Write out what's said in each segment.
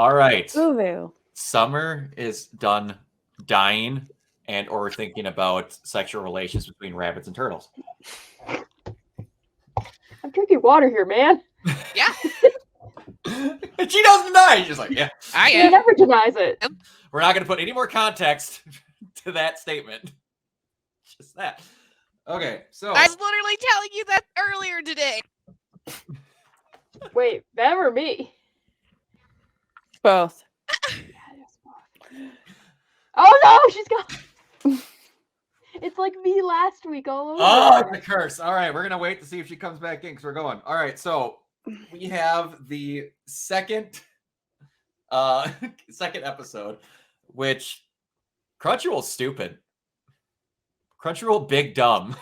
All right. Uvu. Summer is done dying and or thinking about sexual relations between rabbits and turtles. I'm drinking water here, man. Yeah, And she doesn't deny. She's like, yeah. I He am. never denies it. We're not going to put any more context to that statement. Just that. Okay, so I was literally telling you that earlier today. Wait, them or me? Both. Oh no, she's gone. It's like me last week all over. oh, the curse. All right, we're gonna wait to see if she comes back in because we're going. All right, so we have the second episode, which Crunchyroll's stupid. Crunchyroll big dumb.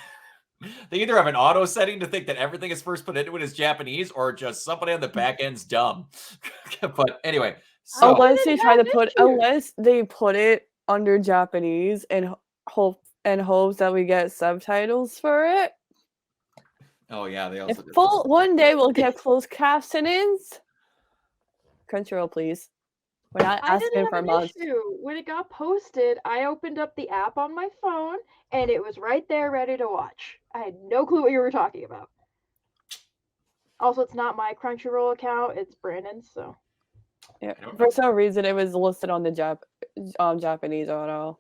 They either have an auto setting to think that everything is first put into it is Japanese, or just somebody on the back end's dumb. But anyway, so Unless they try to put, issue. unless they put it under Japanese and hopes that we get subtitles for it. oh yeah, they also If did one day we'll get closed captionings. Crunchyroll, please. We're not I asking didn't for have an months. issue. When it got posted, I opened up the app on my phone and it was right there ready to watch. I had no clue what you were talking about. Also, it's not my Crunchyroll account, it's Brandon's, so. Yeah. I don't For know. some reason, it was listed on the Japanese auto.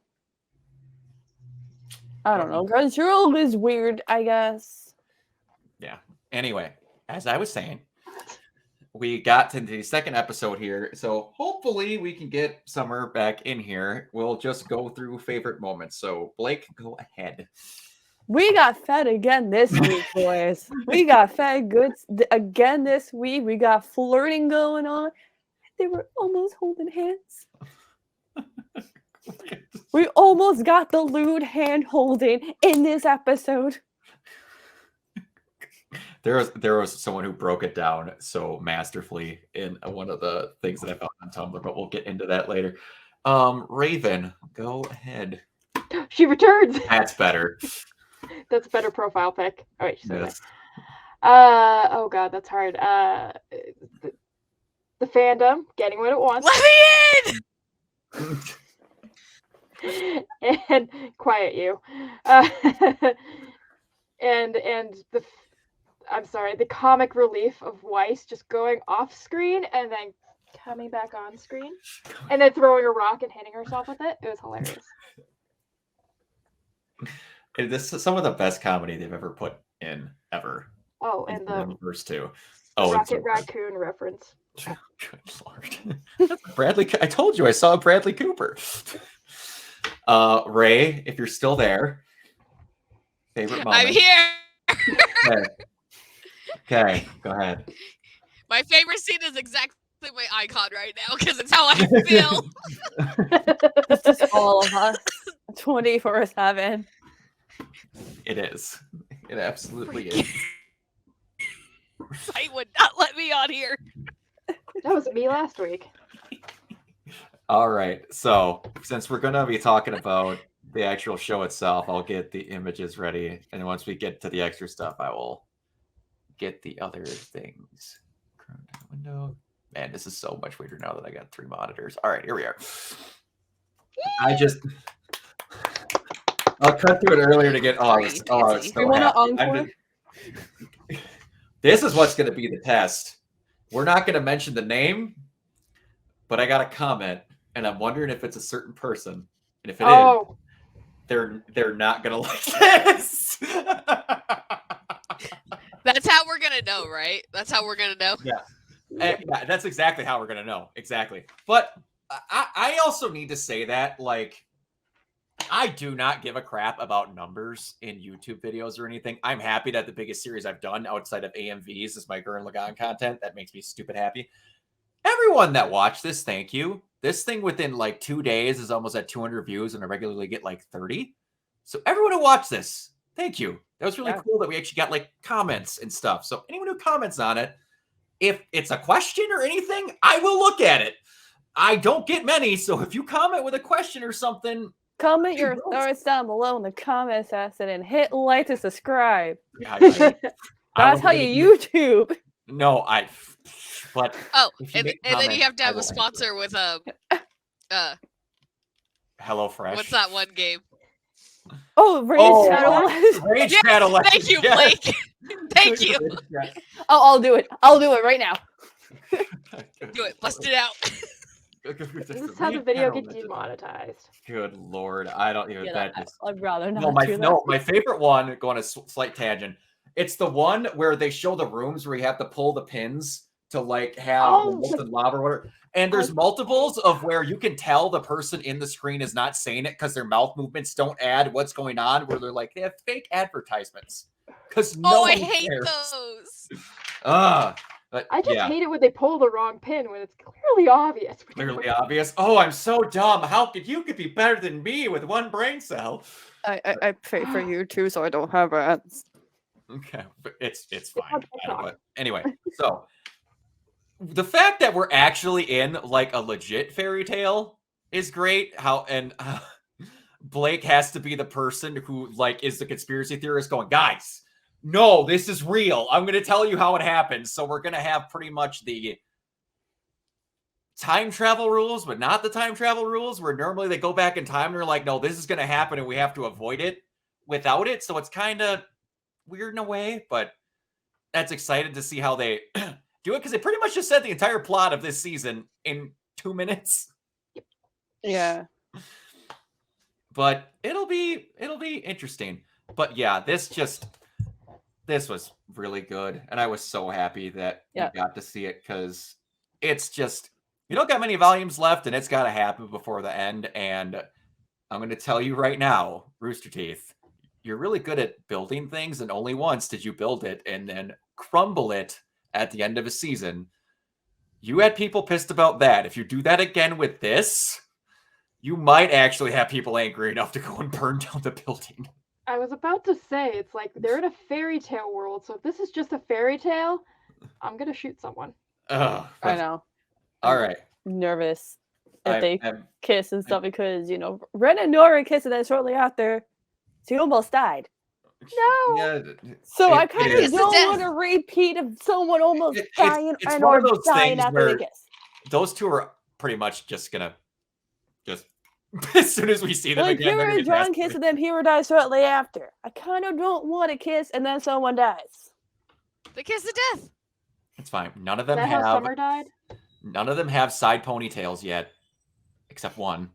I don't know. Crunchyroll is weird, I guess. Yeah. Anyway, as I was saying, we got to the second episode here, so hopefully we can get Summer back in here. We'll just go through favorite moments. So Blake, go ahead. We got fed again this week, boys. We got fed good again this week. We got flirting going on. They were almost holding hands. We almost got the lewd hand holding in this episode. There was someone who broke it down so masterfully in one of the things that I found on Tumblr, but we'll get into that later. Raven, go ahead. She returns! That's better. That's a better profile pic. Oh, wait, she's Yes. oh god, that's hard. The fandom getting what it wants. Let me in! And quiet you. And the comic relief of Weiss just going off screen and then coming back on screen and then throwing a rock and hitting herself with it. It was hilarious. This is some of the best comedy they've ever put in ever. Oh, and the verse two. Oh, Rocket Raccoon reference. Good lord. Bradley, I told you I saw Bradley Cooper. Ray, if you're still there. Favorite moment. I'm here. Okay, go ahead. My favorite scene is exactly my icon right now because it's how I feel. This is all of us. 24/7. It is. It absolutely is. I would not let me on here. That was me last week. All right. So since we're gonna be talking about the actual show itself, I'll get the images ready, and once we get to the extra stuff, I will get the other things. Window. Man, this is so much weirder now that I got 3 monitors. All right, here we are. I'll cut through it earlier to get. Easy. You want to encore? This is what's going to be the test. We're not going to mention the name, but I got a comment, and I'm wondering if it's a certain person, and if it is, they're not going to like this. That's how we're gonna know, right? That's how we're gonna know. Yeah, that's exactly how we're gonna know. Exactly. But I also need to say that, like, I do not give a crap about numbers in YouTube videos or anything. I'm happy that the biggest series I've done outside of AMVs is my Gurren Lagann content. That makes me stupid happy. Everyone that watched this, thank you. This thing within like 2 days is almost at 200 views, and I regularly get like 30. So everyone who watched this, thank you. That was really cool that we actually got like comments and stuff. So anyone who comments on it, if it's a question or anything, I will look at it. I don't get many, so if you comment with a question or something, comment your thoughts down below in the comment section and hit like to subscribe. That's how you YouTube. No, but Oh, if you and make then you comments, have to I have will a answer it. sponsor with HelloFresh. what's that one game? Oh, Raid Shadow Shadow Legends. Raid Yes, Shadow Legends. thank you, yes. Blake. Thank you. Oh, I'll do it. I'll do it right now. Do it. Bust it out. This is how the video gets demonetized. Good lord, I don't even. Yeah, that just I'd rather not no. My do that. no, my favorite one. Going a slight tangent. It's the one where they show the rooms where you have to pull the pins to like have the Oh, molten lava or whatever. And there's multiples of where you can tell the person in the screen is not saying it because their mouth movements don't add what's going on. Where they're like they have fake advertisements because no Oh, I one hate cares. those. But I just yeah, hate it when they pull the wrong pin when it's clearly obvious. clearly obvious. Oh, I'm so dumb. How could you could be better than me with one brain cell? I pay for you too, so I don't have ads. Okay, but it's fine. on I don't know. TikTok. Anyway, so the fact that we're actually in like a legit fairy tale is great. Blake has to be the person who like is the conspiracy theorist going, guys, no, this is real. I'm going to tell you how it happens. So we're going to have pretty much the time travel rules, but not the time travel rules where normally they go back in time and they're like, no, this is going to happen and we have to avoid it without it. So it's kind of weird in a way, but that's excited to see how they do it because they pretty much just said the entire plot of this season in 2 minutes. Yeah. But it'll be interesting. But yeah, this was really good, and I was so happy that we got to see it because it's just you don't got many volumes left, and it's got to happen before the end. And I'm going to tell you right now, Rooster Teeth, you're really good at building things, and only once did you build it and then crumble it at the end of a season. You had people pissed about that. If you do that again with this, you might actually have people angry enough to go and burn down the building. I was about to say, it's like they're in a fairy tale world, so if this is just a fairy tale, I'm gonna shoot someone. I know. All right. Nervous if they kiss and stuff because, Ren and Nora kiss and then shortly after, she almost died. No. Yeah. So I kind of don't want a repeat of someone almost dying and or dying after they kiss. Those two are pretty much just gonna as soon as we see them again. Hero and John kiss and then Hero dies shortly after. I kind of don't want to kiss and then someone dies. They kiss to death. It's fine. None of them have. Summer died? None of them have side ponytails yet, except one.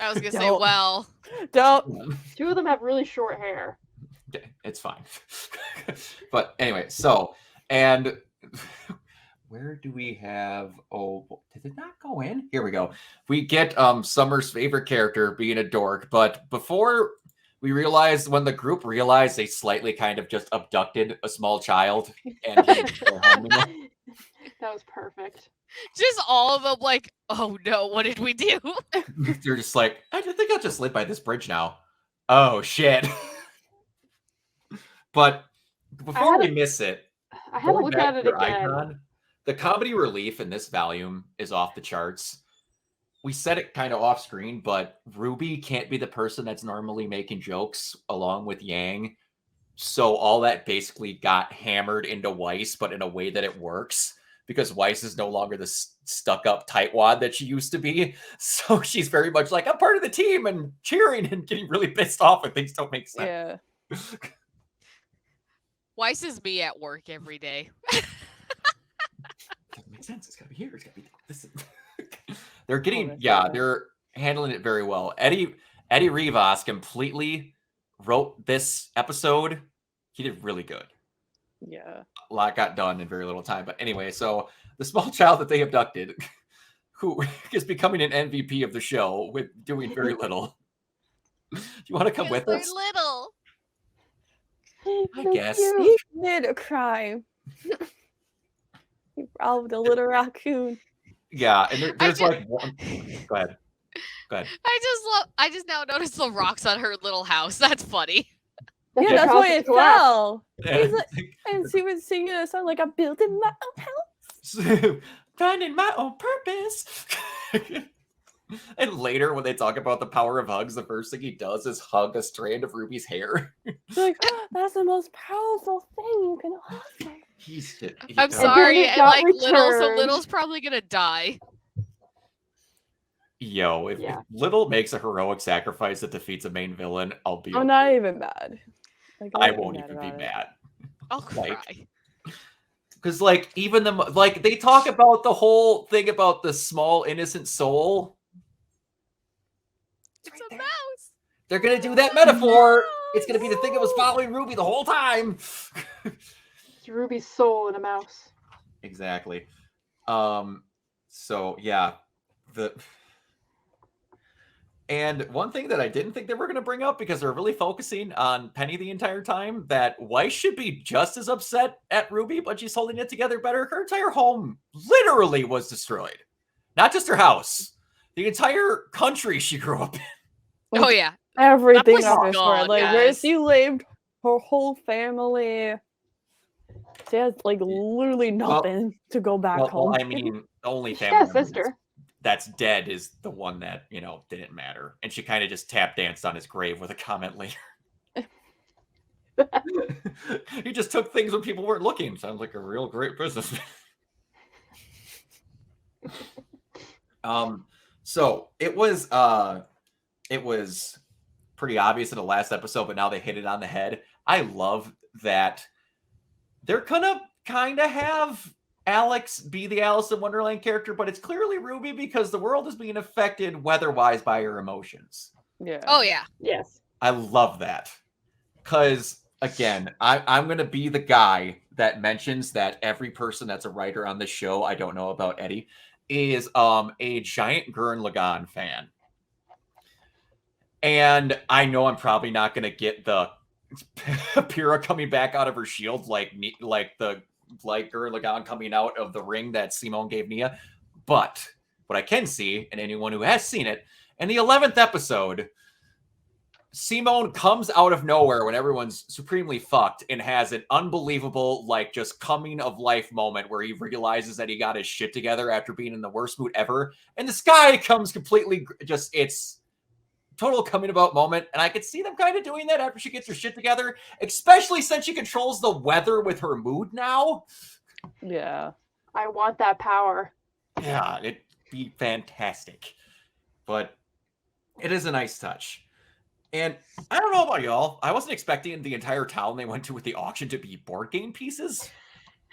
I was gonna say, well, don't. 2 of them have really short hair. It's fine. But anyway, so and where do we have? Oh, did it not go in? Here we go. We get Summer's favorite character being a dork, but before we realized, when the group realized they slightly kind of just abducted a small child and That was perfect. Just all of them like, oh no, what did we do? They're just like, I think I'll just live by this bridge now. Oh shit. But before we miss it, I had to look at it again. The comedy relief in this volume is off the charts. We said it kind of off screen, but RWBY can't be the person that's normally making jokes along with Yang. So all that basically got hammered into Weiss, but in a way that it works because Weiss is no longer the stuck-up tightwad that she used to be. So she's very much like, I'm part of the team and cheering and getting really pissed off when things don't make sense. Yeah. Weiss is me at work every day. Doesn't make sense. It's gotta be here. It's gotta be this. They're getting, they're handling it very well. Eddie Rivas completely wrote this episode. He did really good. Yeah. A lot got done in very little time. But anyway, so the small child that they abducted, who is becoming an MVP of the show with doing very little. Do you want to come with us? Little. I guess. He did a crime. He robbed a little raccoon. Yeah, and there's like one. Go ahead. I just now noticed the rocks on her little house. That's funny. Yeah, that's why it fell. Yeah. He's like, and she was singing a song like, I'm building my own house. Finding my own purpose. And later, when they talk about the power of hugs, the first thing he does is hug a strand of Ruby's hair. Like, oh, that's the most powerful thing you can offer. I'm then sorry, it and got like Little, so returned. Little's probably gonna die. Yo, if Yeah. Little makes a heroic sacrifice that defeats a main villain, I'll be. I'm okay. not even mad. Like, I'm I not won't even be about it. mad. I'll Like, cry. because like even like they talk about the whole thing about the small innocent soul. It's right a there. mouse. They're gonna do that metaphor. It's gonna be the thing that was following Ruby the whole time. It's Ruby's soul in a mouse. Exactly. So yeah, and one thing that I didn't think they were going to bring up because they're really focusing on Penny the entire time, that Weiss should be just as upset at Ruby, but she's holding it together better. Her entire home literally was destroyed. Not just her house, the entire country she grew up in. Oh yeah. Everything place is of her story. gone, Like, where guys. she lived, her whole family. She has, like, literally nothing to go back home. I mean, the only She family got a member sister. that's dead is the one that, didn't matter. And she kind of just tap danced on his grave with a comment later. He just took things when people weren't looking. Sounds like a real great businessman. So it was pretty obvious in the last episode, but now they hit it on the head. I love that they're gonna kind of have Alex be the Alice in Wonderland character, but it's clearly Ruby because the world is being affected weather-wise by her emotions. Yeah. Oh yeah. Yes. I love that. Because, again, I'm going to be the guy that mentions that every person that's a writer on this show, I don't know about Eddie, is a giant Gurren Lagann fan. And I know I'm probably not going to get the Pyrrha coming back out of her shield like Gurren Lagann coming out of the ring that Simone gave Nia. But what I can see, and anyone who has seen it, in the 11th episode, Simone comes out of nowhere when everyone's supremely fucked and has an unbelievable, just coming of life moment where he realizes that he got his shit together after being in the worst mood ever. And the sky comes completely it's total coming about moment. And I could see them kind of doing that after she gets her shit together, especially since she controls the weather with her mood now. Yeah. I want that power. Yeah, it'd be fantastic. But it is a nice touch. And I don't know about y'all. I wasn't expecting the entire town they went to with the auction to be board game pieces.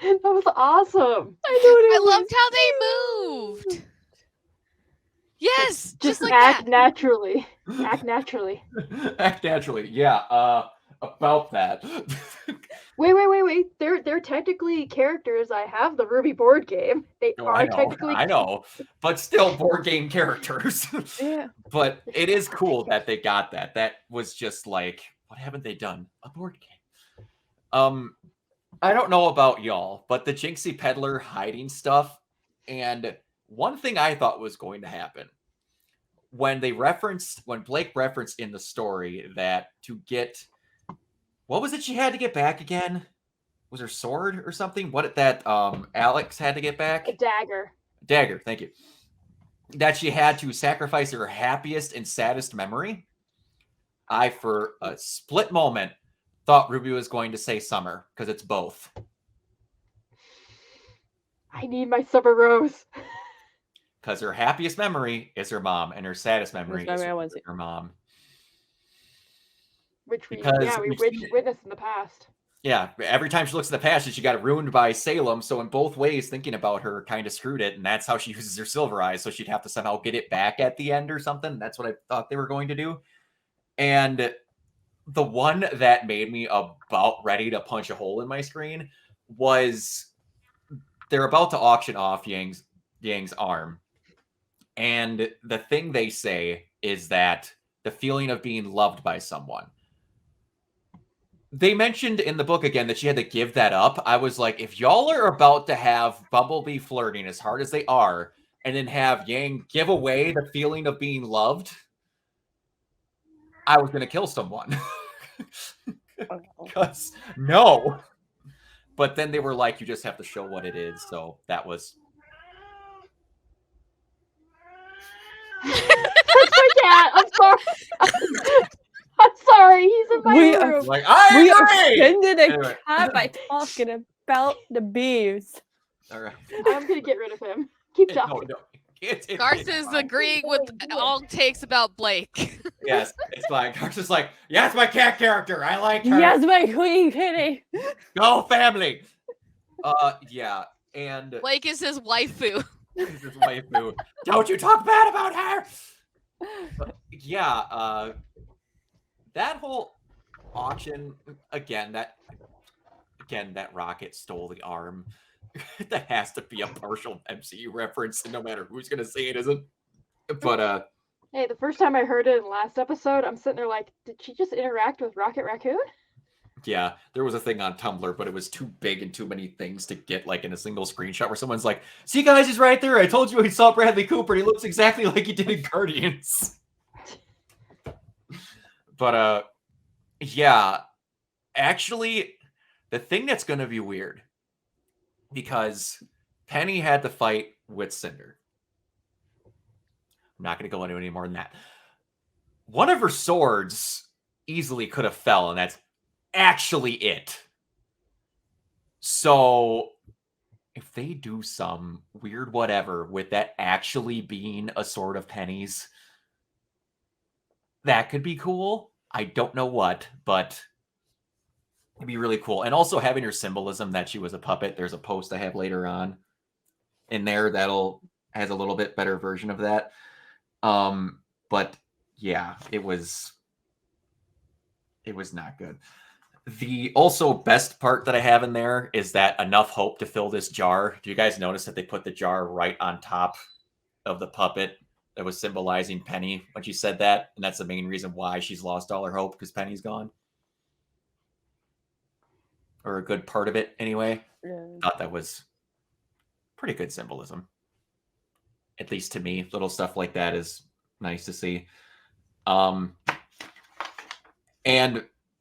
That was awesome. I loved how they moved. Yes, just like act that. naturally. Act naturally. Act naturally. Yeah, about that. Wait. They're technically characters. I have the RWBY board game. They are technically. I know, but still board game characters. Yeah. But it is cool that they got that. That was just like, what haven't they done? A board game. I don't know about y'all, but the Jinxie Peddler hiding stuff, and one thing I thought was going to happen when Blake referenced in the story that to get, what was it she had to get back again? Was her sword or something? What that Alex had to get back? A dagger. Dagger, thank you. That she had to sacrifice her happiest and saddest memory. I, for a split moment, thought Ruby was going to say Summer, because it's both. I need my Summer Rose. Because her happiest memory is her mom, and her saddest memory is her mom. Which we Because witnessed in the past. Yeah, every time she looks in the past, she got ruined by Salem. So in both ways, thinking about her kind of screwed it, and that's how she uses her silver eyes. So she'd have to somehow get it back at the end or something. That's what I thought they were going to do. And the one that made me about ready to punch a hole in my screen was they're about to auction off Yang's arm. And the thing they say is that the feeling of being loved by someone. They mentioned in the book again that she had to give that up. I was like, if y'all are about to have Bumblebee flirting as hard as they are, and then have Yang give away the feeling of being loved, I was going to kill someone. Because no. But then they were like, you just have to show what it is. So that was... That's my cat. I'm sorry. I'm sorry. He's in my room. Like, I agree! offended a Anyway. cat by talking about the bees. All right. I'm gonna get rid of him. Keep talking. No. Garth It's is fine. agreeing with all takes about Blake. Yes, it's fine. Garth is like, yeah, it's my cat character. I like her. Yes, my queen kitty. Go family. Yeah, and Blake is his waifu. this is waifu. Don't you talk bad about her. Yeah, that whole auction again. That Rocket stole the arm. That has to be a partial MCU reference, and no matter who's gonna say it isn't. But Hey, the first time I heard it in the last episode, I'm sitting there like, did she just interact with Rocket Raccoon? yeah, there was a thing on Tumblr, but it was too big and too many things to get like in a single screenshot where someone's like, see guys, he's right there. I told you he saw Bradley Cooper and he looks exactly like he did in Guardians. But yeah, actually, the thing that's gonna be weird, because Penny had to fight with Cinder. I'm not gonna go into any more than that. One of her swords easily could have fell, and that's actually it. So if they do some weird whatever with that actually being a sword of Penny's, that could be cool. I don't know what, but it'd be really cool. And also having her symbolism that she was a puppet. There's a post I have later on in there that'll has a little bit better version of that. But yeah, it was not good. The also best part that I have in there is that enough hope to fill this jar. Do you guys notice that they put the jar right on top of the puppet that was symbolizing Penny when she said that? And that's the main reason why she's lost all her hope, because Penny's gone. Or a good part of it, anyway. Yeah. Thought that was pretty good symbolism. At least to me, little stuff like that is nice to see. And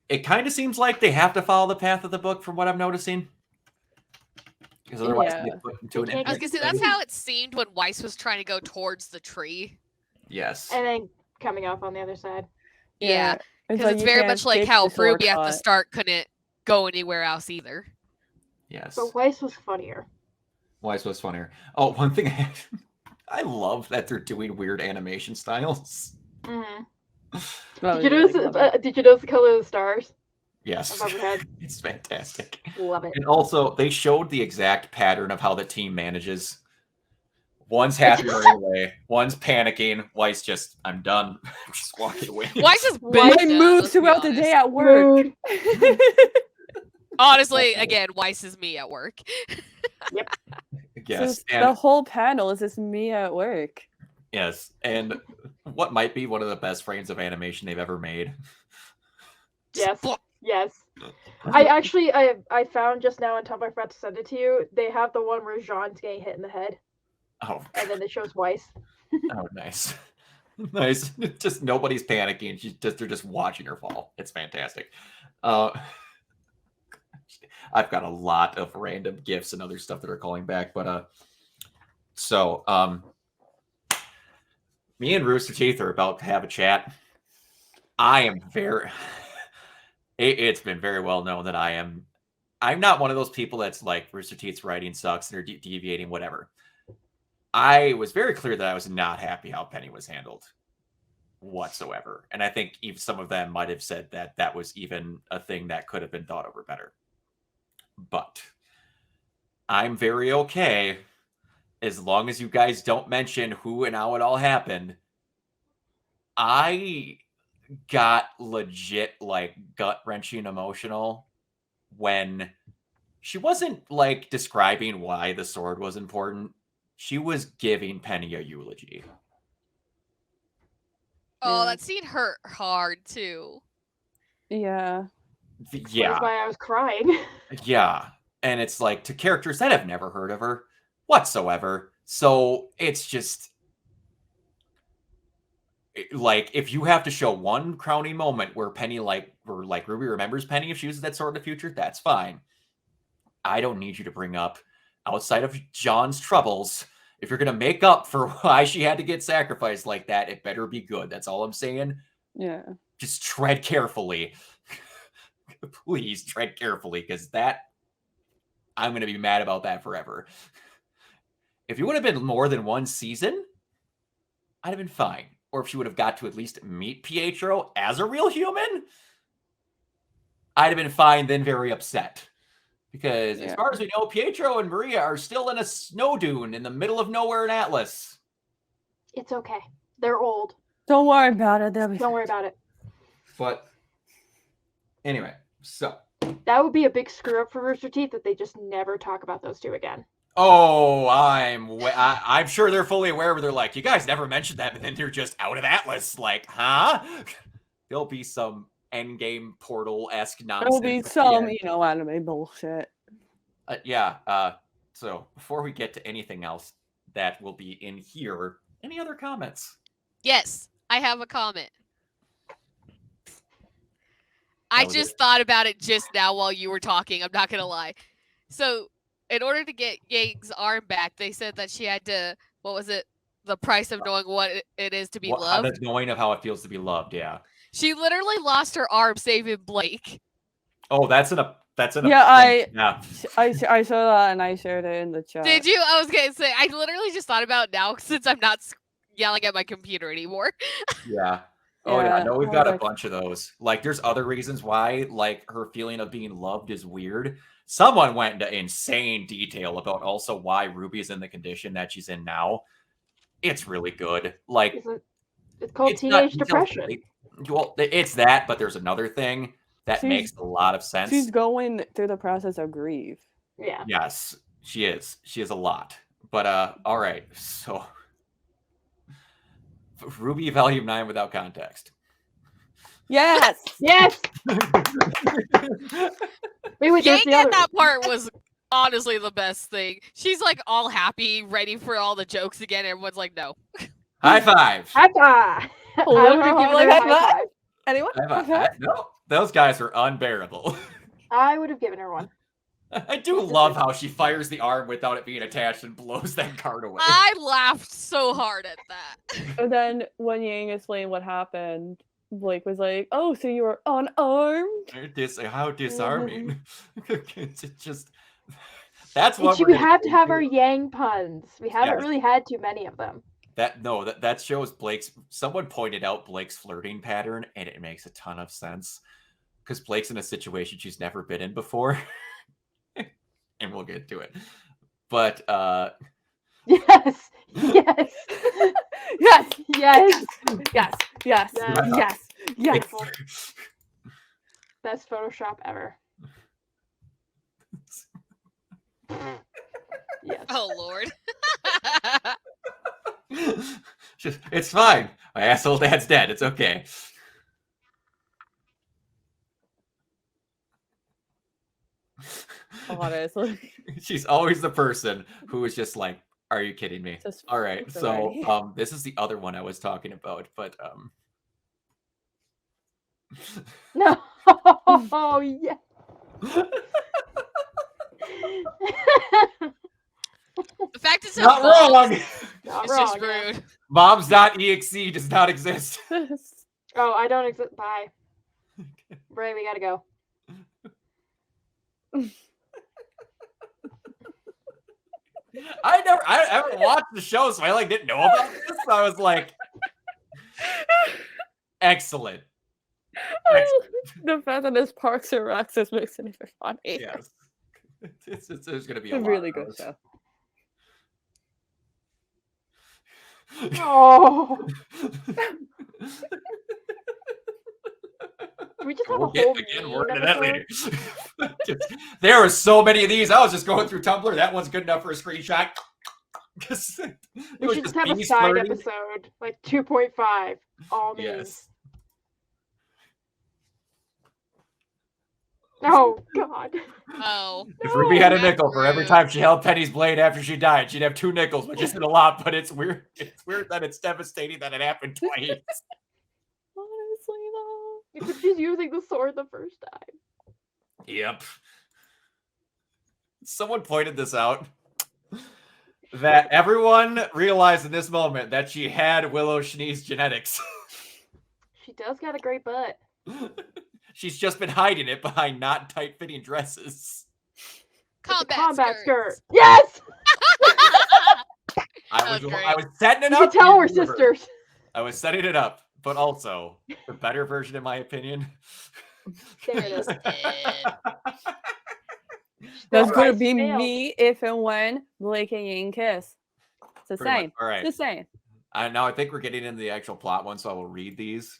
it kind of seems like they have to follow the path of the book from what I'm noticing. Because otherwise they put into an I was gonna say that's how it seemed when Weiss was trying to go towards the tree. Yes. And then coming off on the other side. Yeah. Because like it's you very can't much like ditch how the sword RWBY at the cut. start couldn't go anywhere else either. Yes. But Weiss was funnier. Weiss was funnier. Oh, one thing I love that they're doing weird animation styles. Mm-hmm. Oh, Did you yeah, notice? I love it. Did you notice the color of the stars Yes. above your head? It's fantastic. Love it. And also, they showed the exact pattern of how the team manages. One's happy right away. One's panicking. Weiss just, I'm done. Just walking away. Weiss is Weiss big. My moods throughout the day at work. Mood. Honestly, again, Weiss is me at work. Yes. So And the whole panel is just me at work. yes. And what might be one of the best frames of animation they've ever made. Yes. Yes. I found just now on Tumblr, I forgot to send it to you. They have the one where Jean's getting hit in the head, Oh, and then it shows Weiss. oh, nice. Nice. Just nobody's panicking. They're just watching her fall. It's fantastic. I've got a lot of random gifts and other stuff that are calling back, but me and Rooster Teeth are about to have a chat. I am very it's been very well known that I'm not one of those people that's like Rooster Teeth's writing sucks and they're deviating, whatever. I was very clear that I was not happy how Penny was handled whatsoever. And I think even some of them might have said that that was even a thing that could have been thought over better. But I'm very okay as long as you guys don't mention who and how it all happened. I got legit like gut-wrenching emotional when she wasn't like describing why the sword was important. She was giving Penny a eulogy. Oh, Yeah. that scene hurt hard too. Yeah. Yeah. That's why I was crying. Yeah. And it's like to characters that have never heard of her whatsoever. So it's just like if you have to show one crowning moment where Penny where RWBY remembers Penny if she uses that sword in the future, that's fine. I don't need you to bring up outside of John's troubles. If you're gonna make up for why she had to get sacrificed like that, it better be good. That's all I'm saying. Yeah. Just tread carefully. Please tread carefully, because that I'm going to be mad about that forever. If you would have been more than one season, I'd have been fine. Or if she would have got to at least meet Pietro as a real human, I'd have been fine, then very upset. Because as far as we know, Pietro and Maria are still in a snow dune in the middle of nowhere in Atlas. It's okay. They're old. Don't worry about it. Don't worry about it. But anyway, so. That would be a big screw up for Rooster Teeth that they just never talk about those two again. Oh, I'm sure they're fully aware, but they're like, you guys never mentioned that, but then they're just out of Atlas. Like, huh? There'll be some endgame portal-esque nonsense. There'll be some, anime bullshit. So before we get to anything else that will be in here, any other comments? Yes, I have a comment. I just thought about it just now while you were talking. I'm not going to lie. So, in order to get Yang's arm back, they said that she had to, what was it? The price of knowing what it is to be loved. The knowing of how it feels to be loved, yeah. She literally lost her arm saving Blake. Oh, that's in a I saw that and I shared it in the chat. Did you? I was going to say, I literally just thought about it now since I'm not yelling at my computer anymore. Yeah. Oh, yeah. No, we've got a bunch of those. Like, there's other reasons why, like, her feeling of being loved is weird. Someone went into insane detail about also why Ruby is in the condition that she's in now. It's really good. Like, it's called teenage depression. Well, it's that, but there's another thing that makes a lot of sense. She's going through the process of grief. Yeah. Yes, she is. She is a lot. But, all right. So, RWBY Volume 9 without context. Yes! Yes! Wait, that part was honestly the best thing. She's like all happy, ready for all the jokes again. Everyone's like, no. High five! High five! I would have given her a high five. Anyone? No, those guys are unbearable. I would have given her one. I do love how she fires the arm without it being attached and blows that card away. I laughed so hard at that. And then when Yang explained what happened, Blake was like, "Oh, so you were unarmed? How disarming!" It's just that's what we have to have our Yang puns. We haven't really had too many of them. That shows Blake's. Someone pointed out Blake's flirting pattern, and it makes a ton of sense because Blake's in a situation she's never been in before, and we'll get to it. But yes. Best Photoshop ever. Yes. Oh Lord. It's fine. My asshole dad's dead. It's okay. Honestly. She's always the person who is just like, are you kidding me? All right. So this is the other one I was talking about, but no. Oh yeah. The fact it's not wrong. It's just rude. Moms.exe does not exist. Oh, I don't exist. Bye. Ray, we gotta go. I haven't watched the show, so I didn't know about this. So I was like, excellent. The fact that this Parks and Recs is mixing it for funny. Yes. There's going to be a really good show. Oh. We just have a whole we're into that later. There are so many of these. I was just going through Tumblr. That one's good enough for a screenshot. We should just have a side episode, 2.5. All memes. Yes. Oh God. Oh. If RWBY had a nickel for every time she held Penny's blade after she died, she'd have 2 nickels, which isn't a lot, but it's weird. It's weird that it's devastating that it happened twice. Honestly, though. Because she's using the sword the first time. Yep. Someone pointed this out. That everyone realized in this moment that she had Willow Schnee's genetics. She does got a great butt. She's just been hiding it behind not tight-fitting dresses. Combat skirt. skirts. Yes! I was great. was setting it You up. can tell we're you delivered. sisters. I was setting it up, but also the better version, in my opinion. There it is. That's That gonna rice be failed. me if and when Blake and Yang kiss. It's the Pretty much. same. All right. It's the same. Now I think we're getting into the actual plot one, so I will read these.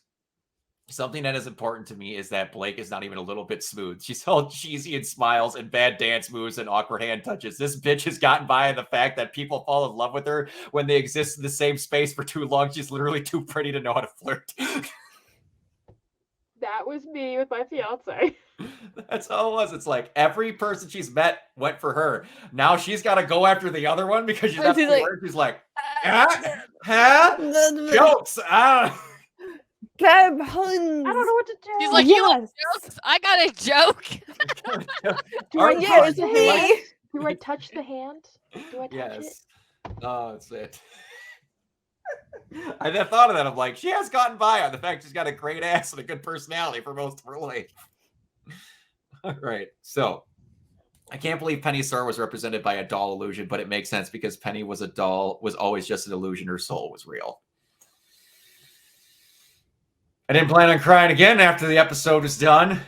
Something that is important to me is that Blake is not even a little bit smooth. She's all cheesy and smiles and bad dance moves and awkward hand touches. This bitch has gotten by on the fact that people fall in love with her when they exist in the same space for too long. She's literally too pretty to know how to flirt. That was me with my fiance. That's all it was. It's like every person she's met went for her. Now she's got to go after the other one because she's And not she's the like, word. She's like, huh? Jokes. Bad puns. I don't know what to do. He's like, you like Yes. jokes? I got a joke. Do Our I yeah, touch it's the me. hand? Do I touch the hand? Do I touch it? Yes. Oh, that's it. I then thought of that. I'm like, she has gotten by on the fact she's got a great ass and a good personality for most of her life. All right. So I can't believe Penny's star was represented by a doll illusion, but it makes sense because Penny was a doll, was always just an illusion. Her soul was real. I didn't plan on crying again after the episode was done.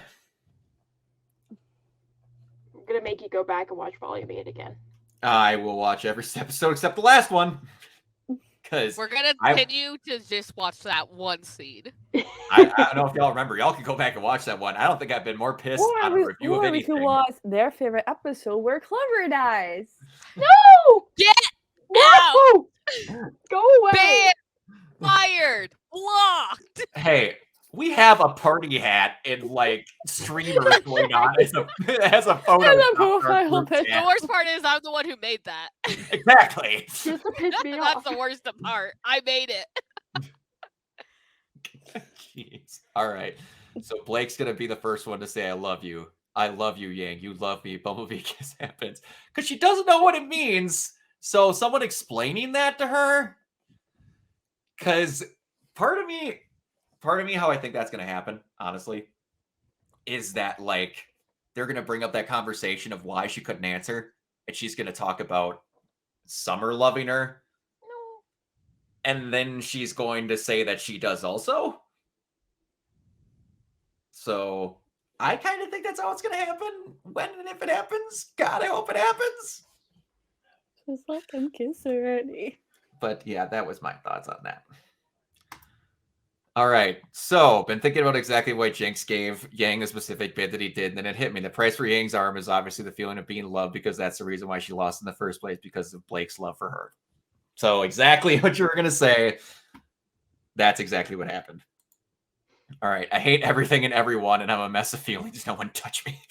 I'm gonna make you go back and watch Volume 8 again. I will watch every episode except the last one. Because We're gonna continue to just watch that one scene. I don't know if y'all remember. Y'all can go back and watch that one. I don't think I've been more pissed on a review of we anything. could watch their favorite episode where Clover dies. No! Get No! Go away! Banned, fired, blocked. Hey, we have a party hat and like streamers going on as a photo. And a of our profile group picture. chat. The worst part is I'm the one who made that. Exactly. Just to piss me That's off. the worst part. I made it. Jeez. All right. So Blake's gonna be the first one to say, "I love you. I love you, Yang. You love me." Bumblebee kiss happens because she doesn't know what it means. So someone explaining that to her, because part of me, how I think that's gonna happen, honestly, is that like they're gonna bring up that conversation of why she couldn't answer, and she's gonna talk about Summer loving her. No. And then she's going to say that she does also. So I kind of think that's how it's going to happen. When and if it happens, God, I hope it happens. Just let them kiss already. But yeah, that was my thoughts on that. All right. So been thinking about exactly why Jinx gave Yang a specific bid that he did. And then it hit me. The price for Yang's arm is obviously the feeling of being loved because that's the reason why she lost in the first place, because of Blake's love for her. So exactly what you were going to say. That's exactly what happened. All right. I hate everything and everyone, and I'm a mess of feelings. No one touch me.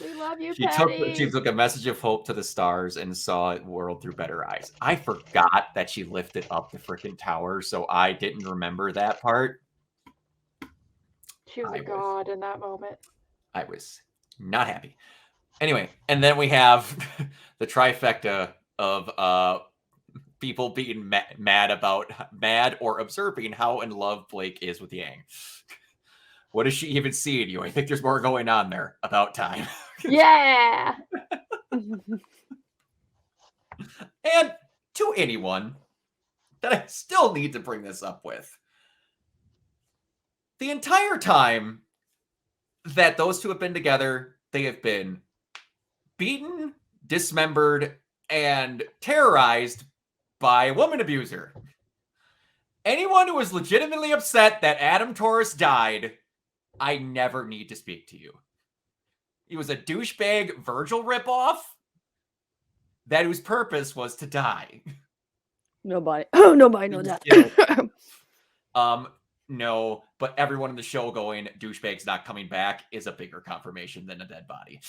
We love you, She Patty. took a message of hope to the stars and saw the world through better eyes. I forgot that she lifted up the freaking tower, so I didn't remember that part. She was I a was- god in that moment. I was not happy. Anyway, and then we have the trifecta of people being mad or observing how in love Blake is with Yang. What is she even seeing you? I think there's more going on there. About time. Yeah! And to anyone that I still need to bring this up with, the entire time that those two have been together, they have been beaten, dismembered, and terrorized by a woman abuser. Anyone who is legitimately upset that Adam Taurus died, I never need to speak to you. He was a douchebag Virgil ripoff that whose purpose was to die. Nobody knows that. Yeah. No, but everyone in the show going, douchebag's not coming back is a bigger confirmation than a dead body.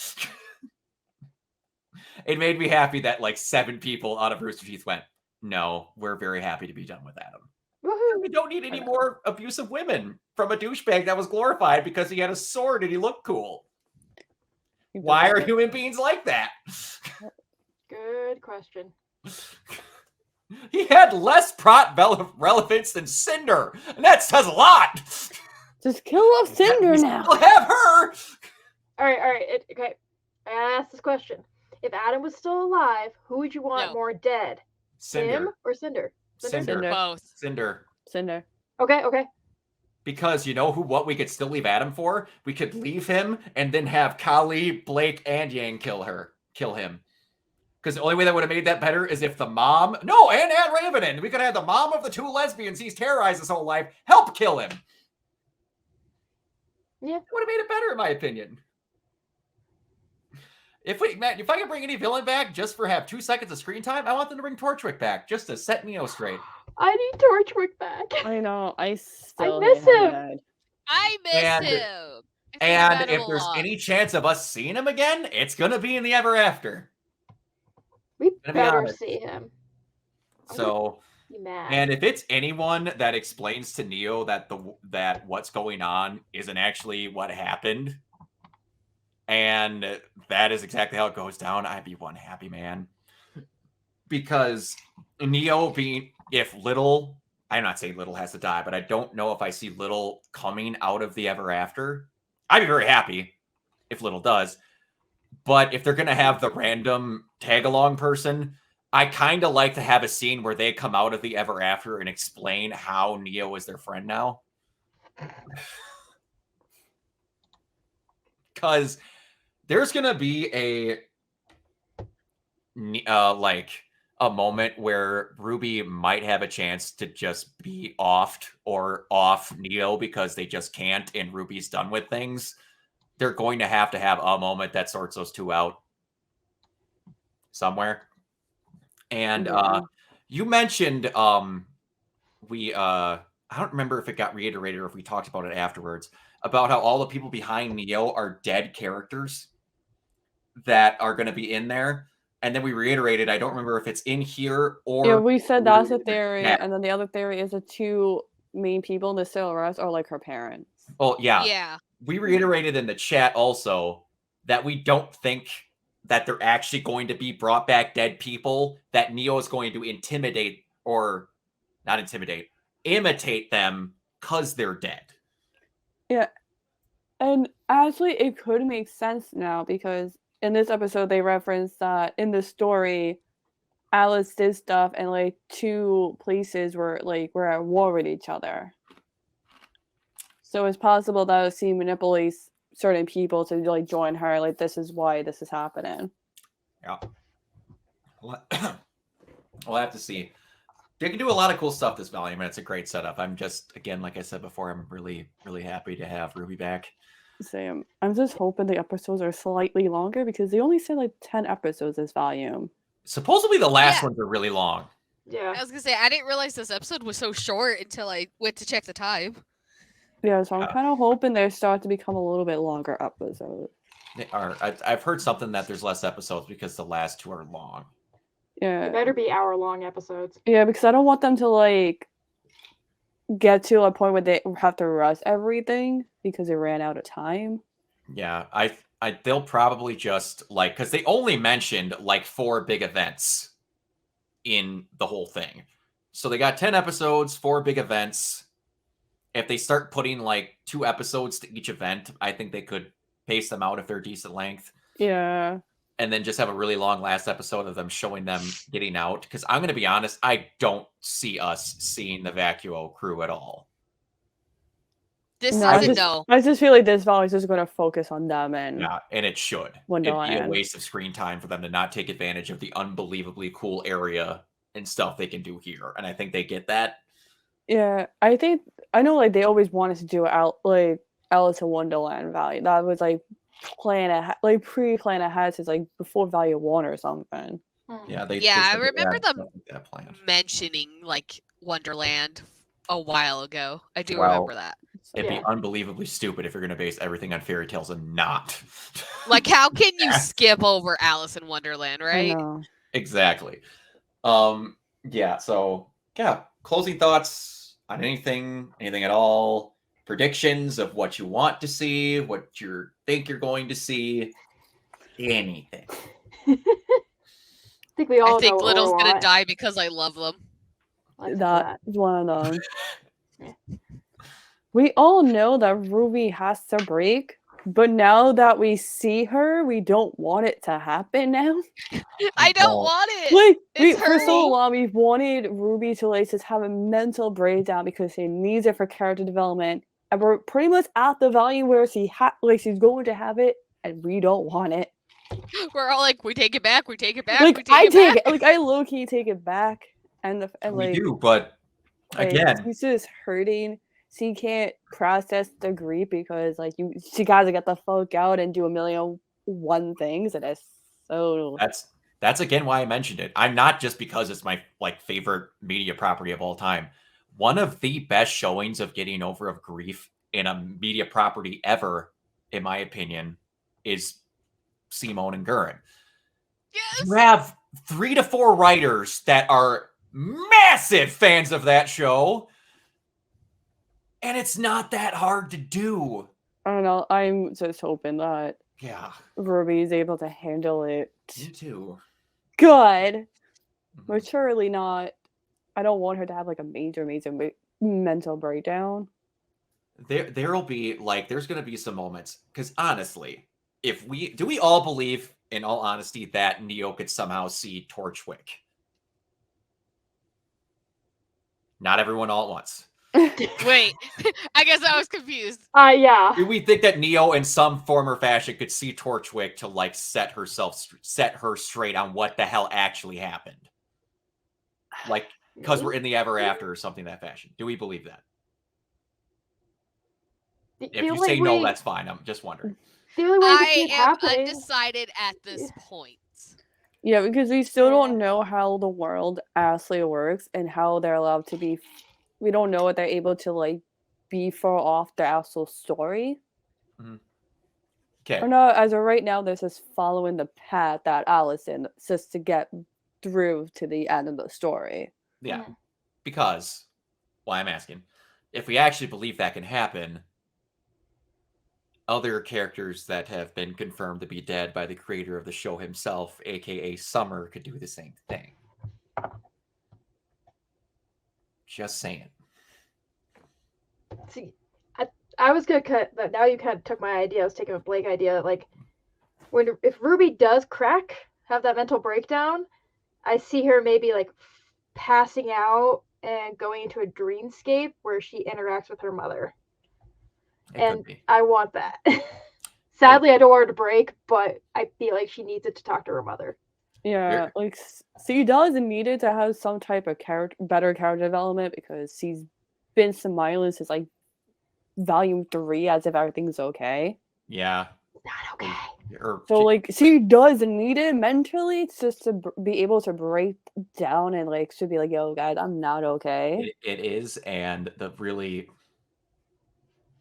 It made me happy that like 7 people out of Rooster Teeth went, no, we're very happy to be done with Adam. Woohoo! We don't need any more abusive women from a douchebag that was glorified because he had a sword and he looked cool. Why are human beings like that? Good question. He had less plot relevance than Cinder, and that says a lot. Just kill off Cinder We now. still have her. Alright, okay. I asked this question. If Adam was still alive, who would you want No. more dead? Him Cinder. or Cinder? Cinder. Both. Cinder. Cinder. Okay. Because you know what we could still leave Adam for? We could leave him and then have Kali, Blake, and Yang kill him. Because the only way that would have made that better is if the mom, and Anne Raven, we could have the mom of the 2 lesbians he's terrorized his whole life help kill him. Yeah. It would have made it better, in my opinion. If I can bring any villain back just for have 2 seconds of screen time, I want them to bring Torchwick back just to set Neo straight. I need Torchwick back. I know. I still miss hate him him. dead. I miss And- him. I think And about him if a there's lot. any chance of us seeing him again, it's going to be in the Ever After. We Gonna be better honest. see him. So... Be mad. And if it's anyone that explains to Neo that what's going on isn't actually what happened, and that is exactly how it goes down, I'd be one happy man. Because Neo if Little, I'm not saying Little has to die, but I don't know if I see Little coming out of the Ever After. I'd be very happy if Little does. But if they're going to have the random tag-along person, I kind of like to have a scene where they come out of the Ever After and explain how Neo is their friend now. Because there's going to be a moment where RWBY might have a chance to just be off Neo because they just can't and RWBY's done with things. They're going to have a moment that sorts those 2 out somewhere. And you mentioned I don't remember if it got reiterated or if we talked about it afterwards, about how all the people behind Neo are dead characters that are going to be in there. And then we reiterated, I don't remember if it's in here or... Yeah, we said that's a theory, Yeah. and then the other theory is the 2 main people in the still arrest are like her parents. Oh, yeah. Yeah. We reiterated in the chat also that we don't think that they're actually going to be brought back dead people, that Neo is going to imitate them because they're dead. Yeah. And actually, it could make sense now because in this episode, they referenced that in the story, Alice did stuff and like 2 places were at war with each other. So it's possible that she manipulates certain people to like join her. Like, this is why this is happening. Yeah. We'll have to see. They can do a lot of cool stuff this volume, and it's a great setup. I'm just, again, like I said before, I'm really, really happy to have RWBY back. Same. I'm just hoping the episodes are slightly longer because they only said like 10 episodes this volume. Supposedly the last ones are really long. Yeah. I was gonna say I didn't realize this episode was so short until I went to check the time. Yeah, so I'm kind of hoping they start to become a little bit longer episodes. They are. I've heard something that there's less episodes because the last 2 are long. Yeah. It better be hour-long episodes. Yeah, because I don't want them to like get to a point where they have to rush everything because they ran out of time. Yeah, they'll probably just because they only mentioned 4 big events in the whole thing. So they got 10 episodes, 4 big events. If they start putting 2 episodes to each event, I think they could pace them out if they're decent length. Yeah. And then just have a really long last episode of them showing them getting out. Because I'm going to be honest, I don't see us seeing the Vacuo crew at all. This No, season, no. I just feel like this volume is just going to focus on them and Yeah, and it should. It'd be a Wonderland. waste of screen time for them to not take advantage of the unbelievably cool area and stuff they can do here. And I think they get that. Yeah, I know they always wanted to do Alice in Wonderland value. That was pre-plan ahead since before Value 1 or something. Yeah, I remember them stuff like that planned. mentioning Wonderland a while ago. I do Well, remember that. It'd be unbelievably stupid if you're going to base everything on fairy tales and not. How can you skip over Alice in Wonderland, I right? know. Exactly. Yeah, so closing thoughts on anything at all, predictions of what you want to see, what you think you're going to see, anything. I think we all I think know what Little's we gonna want. die because I love them. Let's do That is one of them. Yeah. We all know that RWBY has to break, But now that we see her, we don't want it to happen now. I don't want it. Like It's for so hurting. long, we've wanted Ruby to like just have a mental breakdown because she needs it for character development, and we're pretty much at the value where she's going to have it, and we don't want it. We're all like, we take it back, we take it back, Like we take it back. like I low key take it back, and We like do, but like, again, she's just hurting. She can't process the grief because like she gotta get the fuck out and do 1,000,001 things, and it's so. that's again why I mentioned it. I'm not just because it's my like favorite media property of all time. One of the best showings of getting over of grief in a media property ever, in my opinion, is Simone and Gurren. Yes. You have 3 to 4 writers that are massive fans of that show, and it's not that hard to do. I don't know. I'm just hoping that Yeah, Ruby is able to handle it me too. good, Mhm. but surely not. I don't want her to have like a major mental breakdown. There'll be like there's gonna be some moments because honestly, if we all believe in all honesty that Neo could somehow see Torchwick? Not everyone all at once. Wait, I guess I was confused. Yeah. Do we think that Neo in some form or fashion could see Torchwick to like set her straight on what the hell actually happened? Like, because we're in the ever after or something in that fashion. Do we believe that? If you say no, that's fine. I'm just wondering. The only way to see I it am happening. undecided at this point. Yeah, because we still don't know how the world actually works and how they're allowed to be. We don't know what they're able to like be far off their actual story. Okay. Or no, as of right now, they're just following the path that Allison just to get through to the end of the story. Yeah, because why I'm asking, if we actually believe that can happen, other characters that have been confirmed to be dead by the creator of the show himself, aka Summer, could do the same thing. Just saying. See, I was gonna cut, but now you kind of took my idea. I was taking a Blake idea. Like, if Ruby does have that mental breakdown, I see her maybe like passing out and going into a dreamscape where she interacts with her mother. And I want that. Sadly, I don't want her to break, but I feel like she needs it to talk to her mother. Yeah, like she does need it to have some type of better character development because she's been smiling since like volume 3 as if everything's okay. Yeah. Not okay. So like she does need it mentally just to be able to break down and like should be like, yo guys, I'm not okay. It is, and the really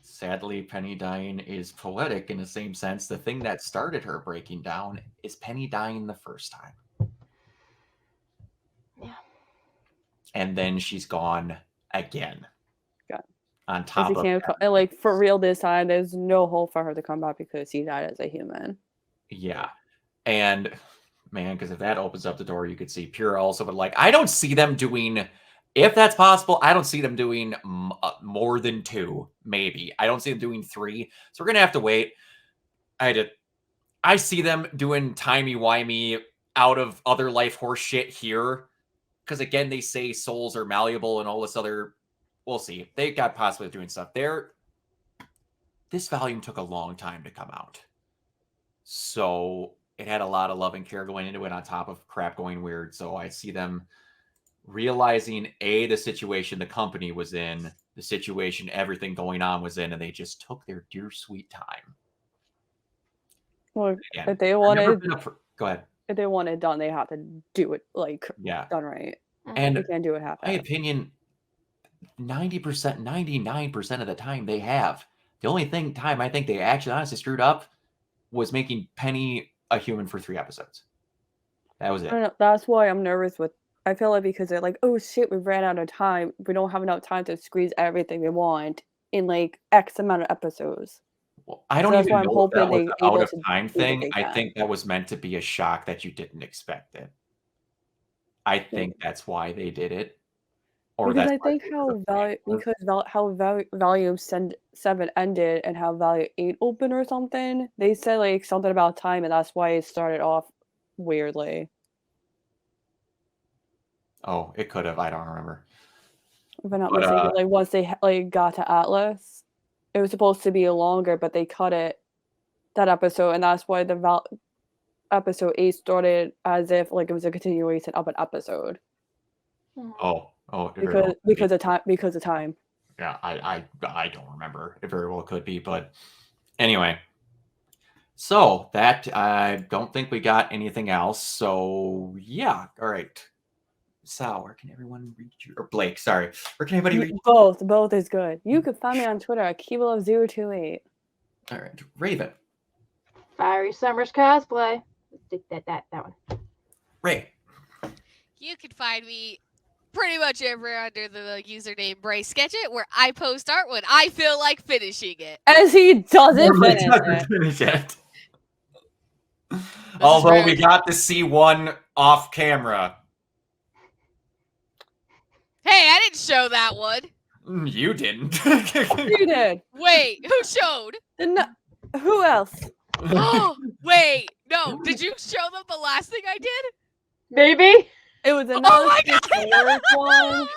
sadly Penny dying is poetic in the same sense. The thing that started her breaking down is Penny dying the first time. Yeah. And then she's gone again. On top of and like for real this time, there's no hope for her to come back because she died as a human. Yeah. And man, because if that opens up the door, you could see Pure also, but like I don't see them doing, if that's possible, I don't see them doing more than 2, maybe. I don't see them doing 3. So we're gonna have to wait. I see them doing timey-wimey out of other life horse shit here. Because again, they say souls are malleable and all this other. We'll see. They got possibly doing stuff there. This volume took a long time to come out. So it had a lot of love and care going into it on top of crap going weird. So I see them realizing the situation the company was in, the situation everything going on was in, and they just took their dear sweet time. Well, if they wanted, go ahead. If they want it done, they have to do it like done right. And they can't do it half. My opinion, 90%, 99% of the time they have. The only time I think they actually honestly screwed up was making Penny a human for 3 episodes. That was it. That's why I'm nervous with. I feel like because they're like, oh shit, we ran out of time. We don't have enough time to squeeze everything we want in like X amount of episodes. Well, I don't even know if that was an out of time thing. I think that was meant to be a shock that you didn't expect it. I think that's why they did it. Or Because that's I think how Volume 7 ended and how Volume 8 opened or something, they said like something about time, and that's why it started off weirdly. Oh, it could have. I don't remember. If I'm not But, mistaken, like once they like got to Atlas, it was supposed to be longer, but they cut it that episode, and that's why the episode 8 started as if like it was a continuation of an episode Oh, it very well could be. because of time. Yeah, I don't remember. It very well could be, but anyway. So that I don't think we got anything else. So yeah, all right. Sal, where can everyone reach you? Or Blake, sorry. Where can anybody reach you? Both is good. You can find me on Twitter at Keyblove028. All right, Raven. Fiery Summers cosplay. That one. Ray. You can find me pretty much everywhere under the username Bray Sketch It, where I post art when I feel like finishing it. As he doesn't Normally finish doesn't it. finish it. Although we got to see one off camera. Hey, I didn't show that one. You didn't. You did. Wait, who showed? No, who else? Oh, wait, no. Did you show them the last thing I did? Maybe. It was another my God. one.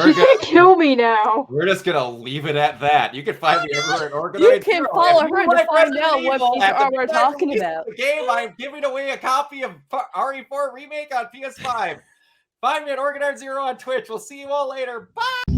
She's gonna kill me now. We're just gonna leave it at that. You can find me everywhere at Organized. You can follow her to find out what piece of art we're talking about. The game, I'm giving away a copy of RE4 Remake on PS5. Find me at Organized Zero on Twitch. We'll see you all later. Bye!